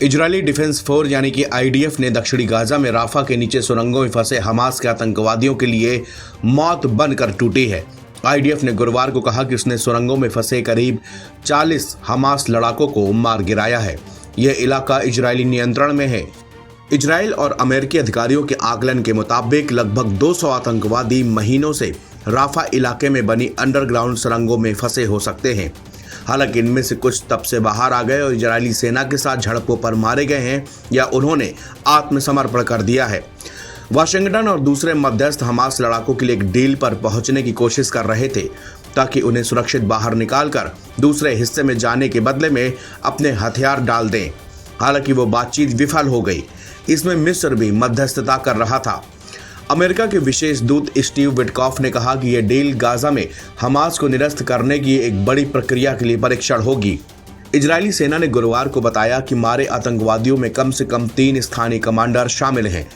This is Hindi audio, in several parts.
इजरायली डिफेंस फोर्स यानी कि आईडीएफ ने दक्षिणी गाजा में राफा के नीचे सुरंगों में फंसे हमास के आतंकवादियों के लिए मौत बनकर टूटी है। आईडीएफ ने गुरुवार को कहा कि उसने सुरंगों में फंसे करीब 40 हमास लड़ाकों को मार गिराया है। यह इलाका इजरायली नियंत्रण में है। इजरायल और अमेरिकी अधिकारियों के आकलन के मुताबिक लगभग 200 आतंकवादी महीनों से राफा इलाके में बनी अंडरग्राउंड सुरंगों में फंसे हो सकते हैं। हालांकि इनमें से कुछ तब से बाहर आ गए और इजरायली सेना के साथ झड़पों पर मारे गए हैं या उन्होंने आत्मसमर्पण कर दिया है। वाशिंगटन और दूसरे मध्यस्थ हमास लड़ाकों के लिए एक डील पर पहुंचने की कोशिश कर रहे थे ताकि उन्हें सुरक्षित बाहर निकालकर दूसरे हिस्से में जाने के बदले में अपने हथियार डाल दें। हालांकि वो बातचीत विफल हो गई। इसमें मिस्र भी मध्यस्थता कर रहा था। अमेरिका के विशेष दूत स्टीव विटकॉफ ने कहा कि यह डील गाजा में हमास को निरस्त करने की एक बड़ी प्रक्रिया के लिए परीक्षण होगी। इजरायली सेना ने गुरुवार को बताया कि मारे आतंकवादियों में कम से कम 3 स्थानीय कमांडर शामिल हैं।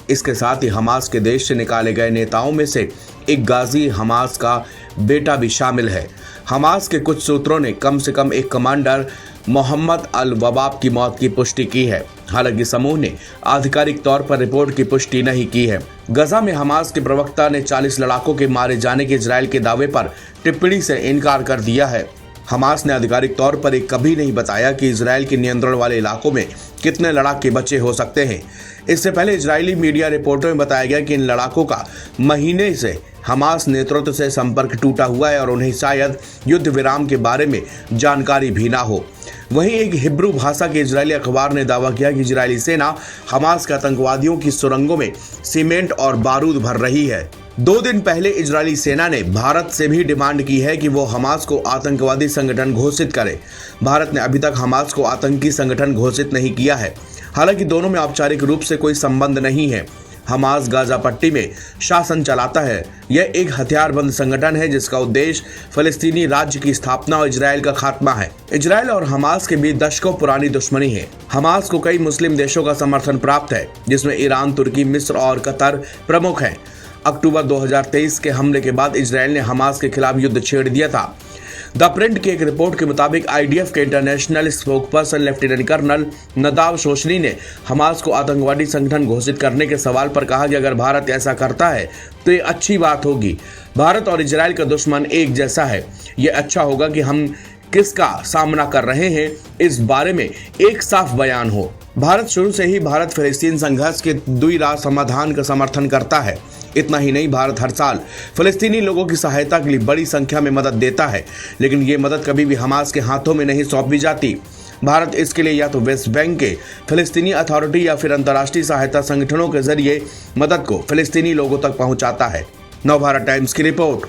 इसके साथ ही हमास के देश से निकाले गए नेताओं में से एक गाजी हमास का बेटा भी शामिल है। हमास के कुछ सूत्रों ने कम से कम एक कमांडर मोहम्मद अल वबाब की मौत की पुष्टि की है। हालांकि समूह ने आधिकारिक तौर पर रिपोर्ट की पुष्टि नहीं की है। गजा में हमास के प्रवक्ता ने 40 लड़ाकों के मारे जाने के इजरायल के दावे पर टिप्पणी से इनकार कर दिया है। हमास ने आधिकारिक तौर पर एक कभी नहीं बताया कि इजरायल के नियंत्रण वाले इलाकों में कितने लड़ाके बचे हो सकते हैं। इससे पहले इजरायली मीडिया रिपोर्टों में बताया गया कि इन लड़ाकों का महीने से हमास नेतृत्व से संपर्क टूटा हुआ है और उन्हें शायद युद्ध विराम के बारे में जानकारी भी ना हो। वहीं एक हिब्रू भाषा के इजरायली अखबार ने दावा किया कि इजरायली सेना हमास के आतंकवादियों की सुरंगों में सीमेंट और बारूद भर रही है। 2 दिन पहले इजरायली सेना ने भारत से भी डिमांड की है कि वो हमास को आतंकवादी संगठन घोषित करे। भारत ने अभी तक हमास को आतंकी संगठन घोषित नहीं किया है। हालांकि दोनों में औपचारिक रूप से कोई संबंध नहीं है। हमास गाजा पट्टी में शासन चलाता है। यह एक हथियारबंद संगठन है जिसका उद्देश्य फलस्तीनी राज्य की स्थापना और इजरायल का खात्मा है। इजरायल और हमास के बीच दशकों पुरानी दुश्मनी है। हमास को कई मुस्लिम देशों का समर्थन प्राप्त है, जिसमें ईरान, तुर्की, मिस्र और कतर प्रमुख हैं। अक्टूबर 2023 के हमले के बाद इजरायल ने हमास के खिलाफ युद्ध छेड़ दिया था। द प्रिंट की एक रिपोर्ट के मुताबिक आईडीएफ के international spokesperson lieutenant colonel नदाव Shoshani ने हमास को आतंकवादी संगठन घोषित करने के सवाल पर कहा कि अगर भारत ऐसा करता है तो ये अच्छी बात होगी। भारत और इजरायल का दुश्मन एक जैसा है। ये अच्छा होगा कि हम किसका सामना कर रहे हैं इस बारे में एक साफ बयान हो। भारत शुरू से ही भारत फिलिस्तीन संघर्ष के द्विराष्ट्र समाधान का समर्थन करता है। इतना ही नहीं, भारत हर साल फिलिस्तीनी लोगों की सहायता के लिए बड़ी संख्या में मदद देता है, लेकिन ये मदद कभी भी हमास के हाथों में नहीं सौंपी जाती। भारत इसके लिए या तो वेस्ट बैंक के फिलिस्तीनी अथॉरिटी या फिर अंतर्राष्ट्रीय सहायता संगठनों के जरिए मदद को फिलिस्तीनी लोगों तक पहुंचाता है। नवभारत टाइम्स की रिपोर्ट।